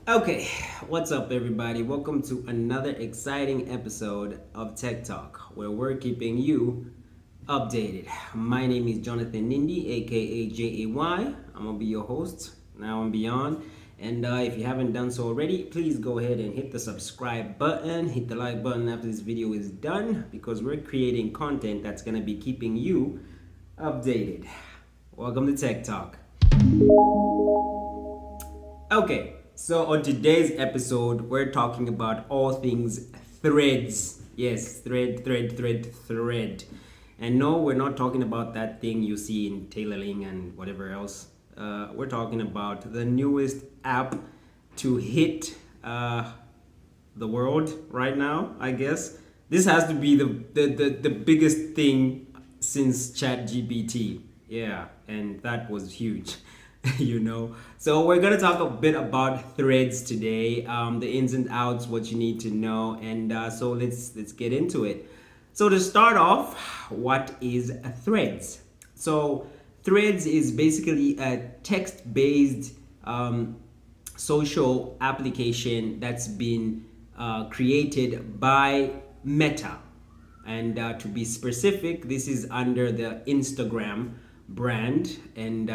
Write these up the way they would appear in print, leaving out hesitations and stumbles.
Okay, what's up, everybody? Welcome to another exciting episode of Tech Talk, where we're keeping you updated. My name is Jonathan Nindi, aka JAY. I'm gonna be your host now and beyond. And if you haven't done so already, please go ahead and hit the subscribe button, hit the like button after this video is done, because we're creating content that's gonna be keeping you updated. Welcome to Tech Talk. Okay, so on today's episode, we're talking about all things threads. Yes, thread. And no, we're not talking about that thing you see in tailoring and whatever else. We're talking about the newest app to hit the world right now, I guess. This has to be the biggest thing since ChatGPT. Yeah, and that was huge. So we're gonna talk a bit about threads today, the ins and outs, what you need to know, and so let's get into it. So to start off, what is threads? So threads is basically a text-based social application that's been created by Meta. And to be specific, this is under the Instagram brand. And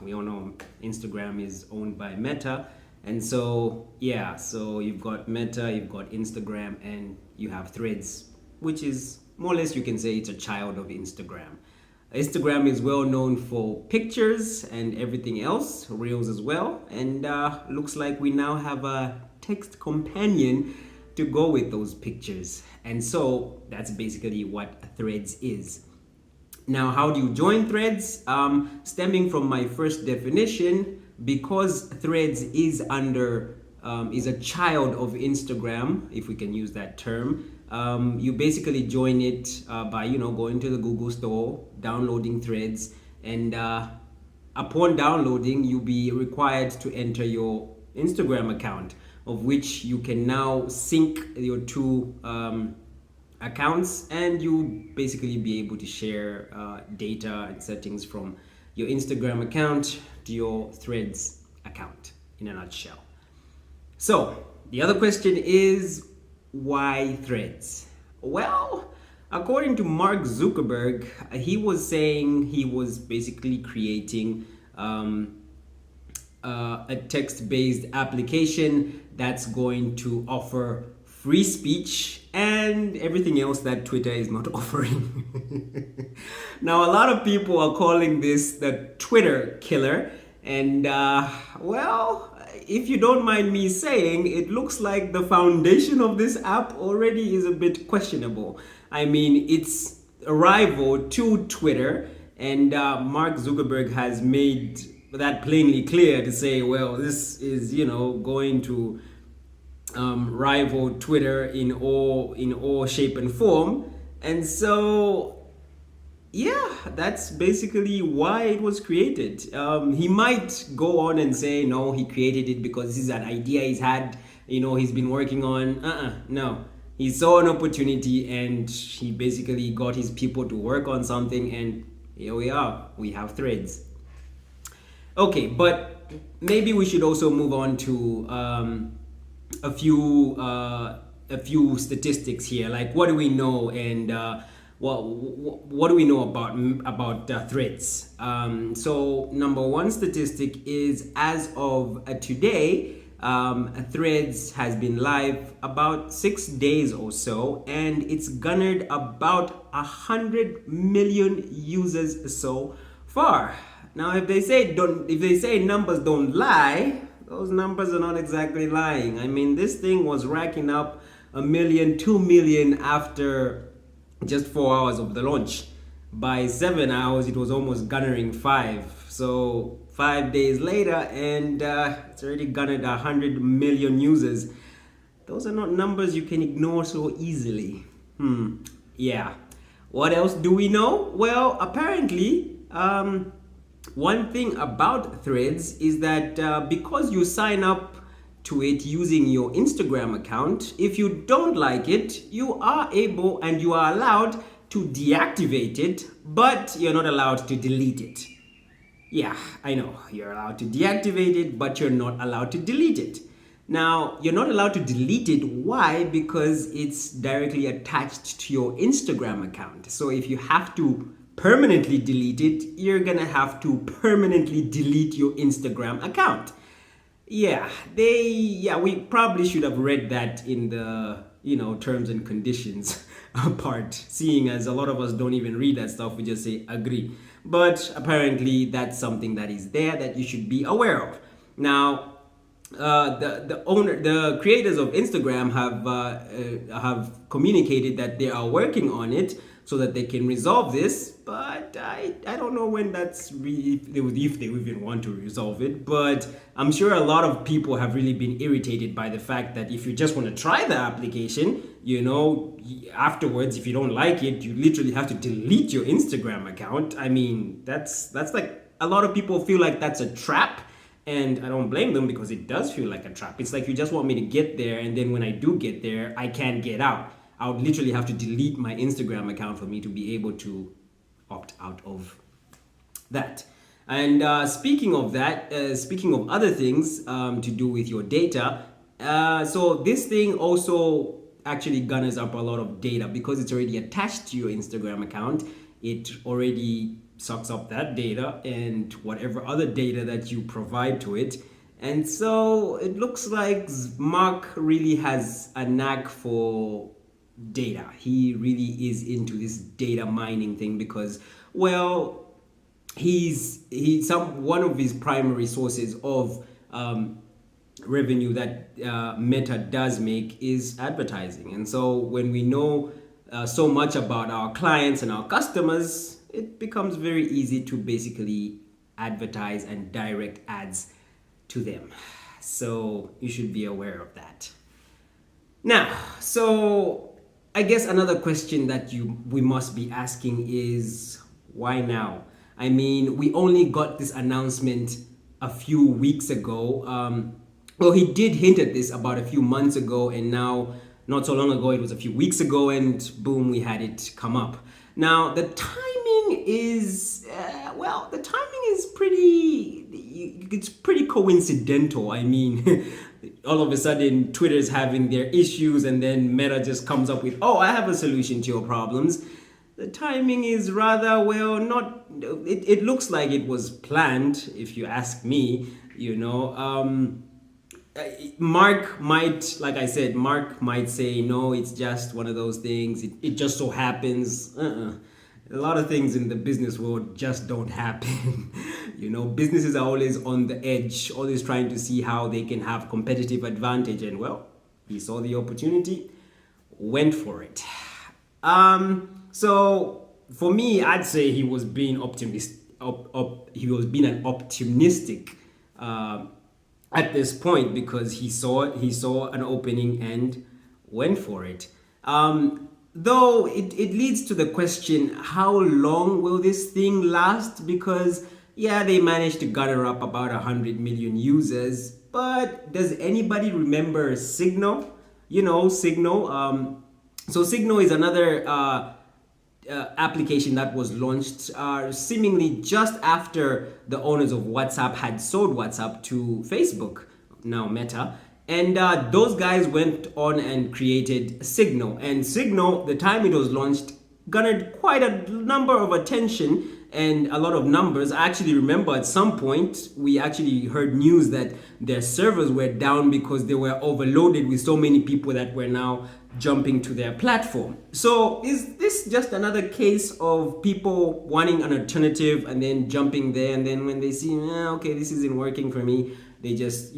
we all know Instagram is owned by Meta. And so, yeah, so you've got Meta, you've got Instagram, and you have Threads, which is more or less you can say it's a child of Instagram. Instagram is well known for pictures and everything else, Reels as well. And looks like we now have a text companion to go with those pictures. And so that's basically what Threads is. Now, how do you join Threads? Stemming from my first definition, because Threads is is a child of Instagram, if we can use that term. You basically join it by going to the Google Store, downloading Threads, and upon downloading, you'll be required to enter your Instagram account, of which you can now sync your two accounts, and you basically be able to share data and settings from your Instagram account to your Threads account in a nutshell. So the other question is, why Threads? Well, according to Mark Zuckerberg, he was saying he was basically creating a text-based application that's going to offer free speech and everything else that Twitter is not offering. Now, a lot of people are calling this the Twitter killer. And, well, if you don't mind me saying, it looks like the foundation of this app already is a bit questionable. I mean, it's a rival to Twitter, and Mark Zuckerberg has made that plainly clear to say, well, this is, going to rival Twitter in all shape and form. And so yeah, that's basically why it was created. He might go on and say no, he created it because this is an idea he's had, he's been working on. No, he saw an opportunity and he basically got his people to work on something, and here we are, we have Threads. Okay, but maybe we should also move on to a few statistics here. Like, what do we know, and what do we know about Threads? So number one statistic is, as of today, Threads has been live about 6 days or so, and it's garnered about 100 million users so far. Now, if they say numbers don't lie, those numbers are not exactly lying. I mean, this thing was racking up 1 million, 2 million after just 4 hours of the launch. By 7 hours, it was almost garnering 5. So 5 days later, and it's already garnered 100 million users. Those are not numbers you can ignore so easily. Yeah. What else do we know? Well, apparently, one thing about Threads is that because you sign up to it using your Instagram account, if you don't like it, you are able and you are allowed to deactivate it, but you're not allowed to delete it. Yeah, I know, you're allowed to deactivate it, but you're not allowed to delete it. Now, you're not allowed to delete it. Why? Because it's directly attached to your Instagram account. So if you have to permanently delete it, you're gonna have to permanently delete your Instagram account. We probably should have read that in the, terms and conditions part, seeing as a lot of us don't even read that stuff, we just say agree. But apparently that's something that is there that you should be aware of. Now, the creators of Instagram have communicated that they are working on it so that they can resolve this. But I don't know when if they even want to resolve it. But I'm sure a lot of people have really been irritated by the fact that if you just want to try the application, afterwards, if you don't like it, you literally have to delete your Instagram account. I mean, that's like, a lot of people feel like that's a trap. And I don't blame them, because it does feel like a trap. It's like you just want me to get there, and then when I do get there, I can't get out. I would literally have to delete my Instagram account for me to be able to opt out of that. And speaking of that, speaking of other things to do with your data, so this thing also actually garners up a lot of data because it's already attached to your Instagram account. It already sucks up that data and whatever other data that you provide to it. And so it looks like Mark really has a knack for data. He really is into this data mining thing because, well, one of his primary sources of revenue that Meta does make is advertising. And so when we know so much about our clients and our customers, it becomes very easy to basically advertise and direct ads to them. So you should be aware of that. Now, so I guess another question that we must be asking is, why now? I mean, we only got this announcement a few weeks ago. Well, he did hint at this about a few months ago, and now, not so long ago, it was a few weeks ago, and boom, we had it come up. Now, the timing is, it's pretty coincidental. I mean, all of a sudden, Twitter's having their issues, and then Meta just comes up with, I have a solution to your problems. The timing is rather, it looks like it was planned, if you ask me, Mark might, like I said, Mark might say, no, it's just one of those things. It just so happens. A lot of things in the business world just don't happen. Businesses are always on the edge, always trying to see how they can have competitive advantage. And well, he saw the opportunity, went for it. So for me, I'd say he was being optimistic. He was being an optimistic at this point, because he saw an opening and went for it. Though it leads to the question, how long will this thing last? Because they managed to gather up about 100 million users, but does anybody remember Signal? Signal. So Signal is another application that was launched seemingly just after the owners of WhatsApp had sold WhatsApp to Facebook, now Meta. And those guys went on and created Signal. And Signal, the time it was launched, garnered quite a number of attention and a lot of numbers. I actually remember at some point we actually heard news that their servers were down because they were overloaded with so many people that were now jumping to their platform. So is this just another case of people wanting an alternative and then jumping there, and then when they see, okay, this isn't working for me, they just,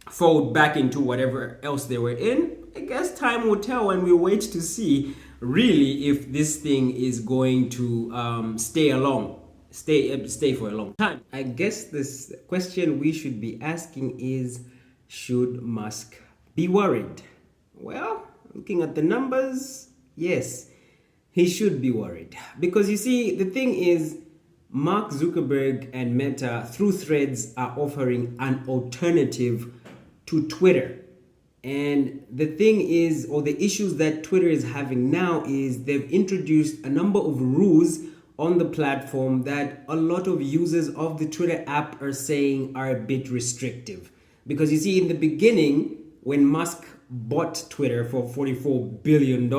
fold back into whatever else they were in? I guess time will tell, and we'll wait to see really if this thing is going to stay for a long time. I guess this question we should be asking is, should Musk be worried? Well, looking at the numbers, yes, he should be worried. Because you see, the thing is, Mark Zuckerberg and Meta, through Threads, are offering an alternative to Twitter. And the thing is, or the issues that Twitter is having now, is they've introduced a number of rules on the platform that a lot of users of the Twitter app are saying are a bit restrictive. Because you see, in the beginning, when Musk bought Twitter for $44 billion,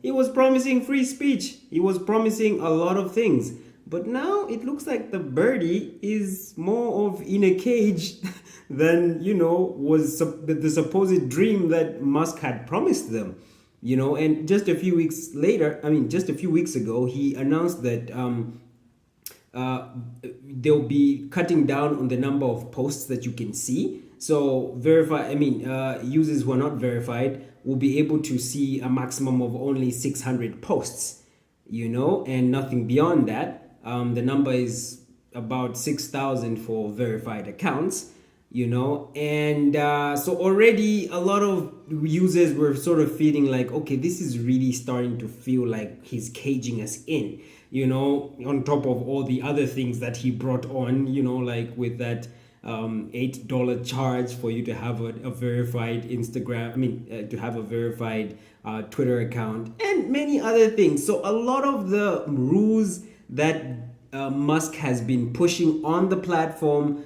he was promising free speech. He was promising a lot of things. But now it looks like the birdie is more of in a cage than, was the supposed dream that Musk had promised them. And just a few weeks later, just a few weeks ago, he announced that they'll be cutting down on the number of posts that you can see. So users who are not verified will be able to see a maximum of only 600 posts, and nothing beyond that. The number is about 6,000 for verified accounts, and so already a lot of users were sort of feeling like, okay, this is really starting to feel like he's caging us in, on top of all the other things that he brought on, like with that $8 charge for you to have a verified Instagram, to have a verified Twitter account, and many other things. So a lot of the rules that Musk has been pushing on the platform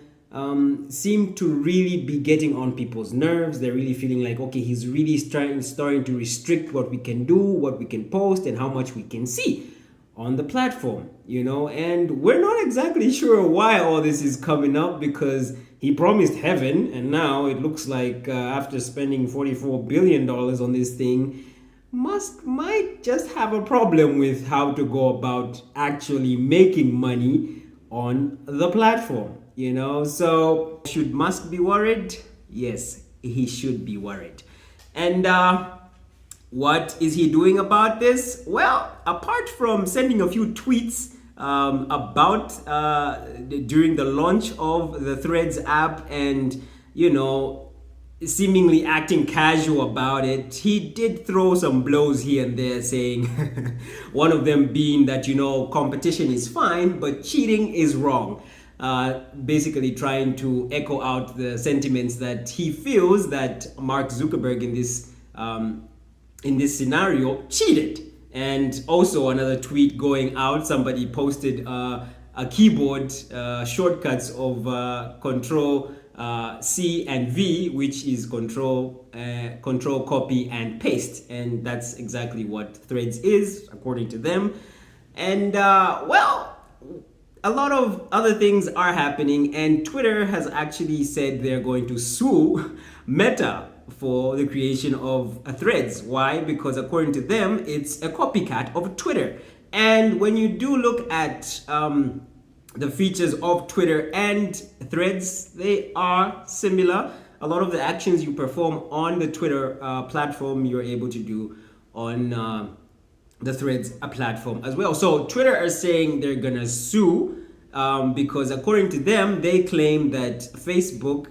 seem to really be getting on people's nerves. They're really feeling like, okay, he's really starting to restrict what we can do, what we can post, and how much we can see on the platform, and we're not exactly sure why all this is coming up, because he promised heaven, and now it looks like after spending $44 billion on this thing, Musk might just have a problem with how to go about actually making money on the platform, So should Musk be worried? Yes, he should be worried. And what is he doing about this? Well, apart from sending a few tweets during the launch of the Threads app and, seemingly acting casual about it, he did throw some blows here and there, saying one of them being that, competition is fine, but cheating is wrong. Basically trying to echo out the sentiments that he feels that Mark Zuckerberg in this scenario cheated. And also another tweet going out, somebody posted a keyboard shortcuts of Control C and V, which is control, copy and paste, and that's exactly what Threads is according to them. And a lot of other things are happening, and Twitter has actually said they're going to sue Meta for the creation of Threads. Why? Because according to them, it's a copycat of Twitter. And when you do look at the features of Twitter and Threads, they are similar. A lot of the actions you perform on the Twitter platform, you're able to do on the Threads platform as well. So Twitter are saying they're gonna sue because according to them, they claim that Facebook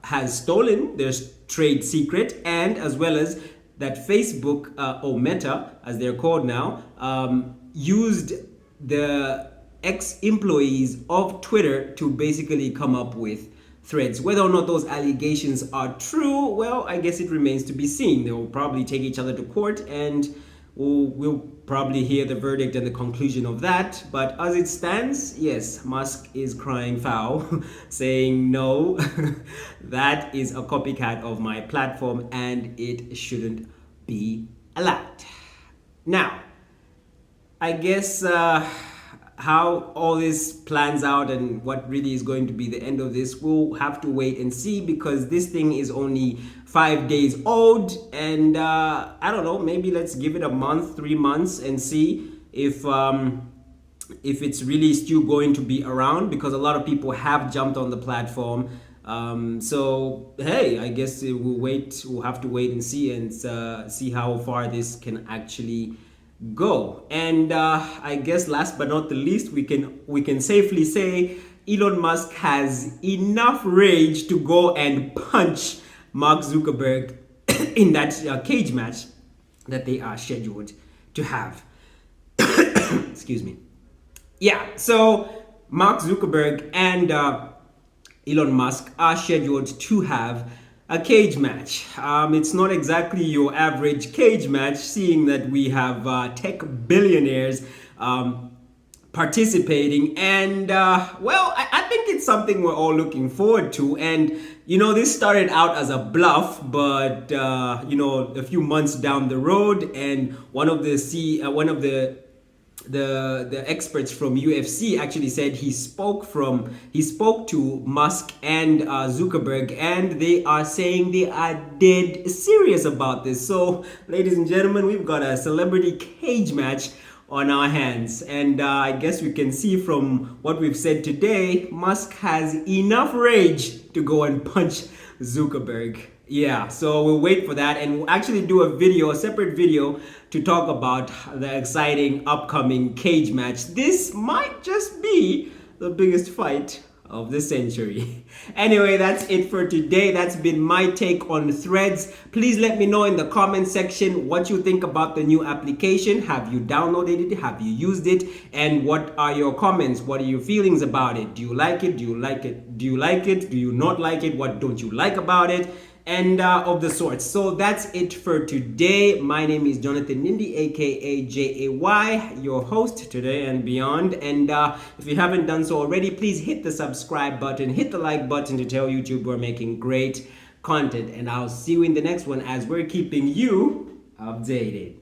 has stolen their trade secret, and as well as that Facebook or Meta, as they're called now, used the ex-employees of Twitter to basically come up with Threads. Whether or not those allegations are true, well, I guess it remains to be seen. They'll probably take each other to court, and we'll probably hear the verdict and the conclusion of that. But as it stands, yes, Musk is crying foul, saying no, that is a copycat of my platform and it shouldn't be allowed. Now, I guess how all this plans out and what really is going to be the end of this, we'll have to wait and see, because this thing is only 5 days old, and I don't know, maybe let's give it a month, 3 months, and see if it's really still going to be around, because a lot of people have jumped on the platform. So hey, I guess we'll have to wait and see how far this can actually go. And I guess last but not the least, we can safely say Elon Musk has enough rage to go and punch Mark Zuckerberg in that cage match that they are scheduled to have. Excuse me. Yeah, so Mark Zuckerberg and Elon Musk are scheduled to have a cage match. It's not exactly your average cage match, seeing that we have tech billionaires participating. And well, I think it's something we're all looking forward to. And this started out as a bluff, but a few months down the road, and one of the experts from UFC actually said he spoke to Musk and Zuckerberg, and they are saying they are dead serious about this. So, ladies and gentlemen, we've got a celebrity cage match on our hands, and I guess we can see from what we've said today, Musk has enough rage to go and punch Zuckerberg. Yeah, so we'll wait for that, and we'll actually do a separate video to talk about the exciting upcoming cage match. This might just be the biggest fight of the century. Anyway, that's it for today. That's been my take on Threads. Please let me know in the comment section what you think about the new application. Have you downloaded it? Have you used it? And what are your comments? What are your feelings about it? Do you like it? Do you like it? Do you like it? Do you not like it? What don't you like about it? And of the sorts. So that's it for today. My name is Jonathan Nindi, aka JAY, your host today and beyond. And if you haven't done so already, please hit the subscribe button, hit the like button to tell YouTube we're making great content. And I'll see you in the next one as we're keeping you updated.